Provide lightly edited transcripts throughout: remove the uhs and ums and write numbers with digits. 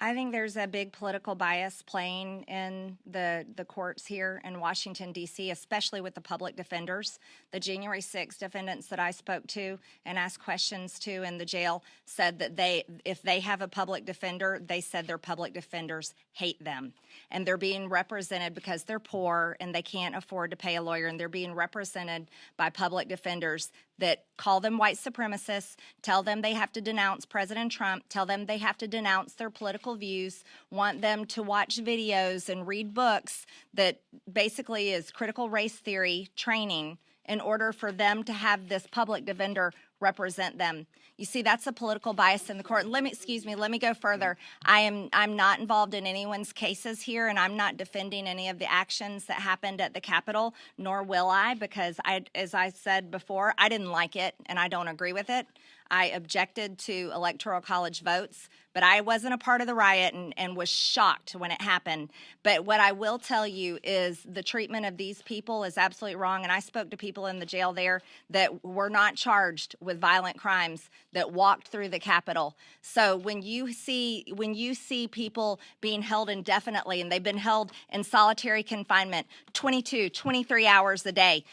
I think there's a big political bias playing in the courts here in Washington, D.C., especially with the public defenders. The January 6 defendants that I spoke to and asked questions to in the jail said that if they have a public defender, they said their public defenders hate them. And they're being represented because they're poor and they can't afford to pay a lawyer, and they're being represented by public defenders that call them white supremacists, tell them they have to denounce President Trump, tell them they have to denounce their political views, want them to watch videos and read books that basically is critical race theory training in order for them to have this public defender represent them. You see, that's a political bias in the court. Let me go further. I'm not involved in anyone's cases here, and I'm not defending any of the actions that happened at the Capitol, nor will I, because as I said before, I didn't like it and I don't agree with it. I objected to Electoral College votes, but I wasn't a part of the riot and was shocked when it happened. But what I will tell you is the treatment of these people is absolutely wrong, and I spoke to people in the jail there that were not charged with violent crimes that walked through the Capitol. So when you see people being held indefinitely, and they've been held in solitary confinement 22, 23 hours a day,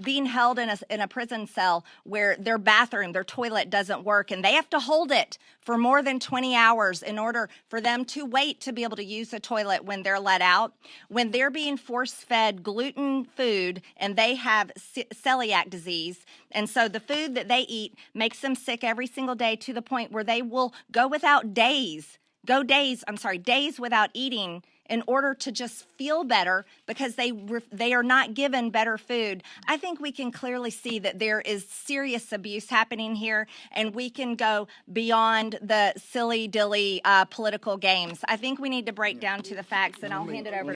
being held in a prison cell where their bathroom, their toilet doesn't work, and they have to hold it for more than 20 hours in order for them to wait to be able to use the toilet when they're let out, when they're being force-fed gluten food and they have celiac disease, and so the food that they eat makes them sick every single day to the point where they will go days without eating in order to just feel better because they are not given better food. I think we can clearly see that there is serious abuse happening here, and we can go beyond the silly-dilly political games. I think we need to break down to the facts, and I'll hand it over to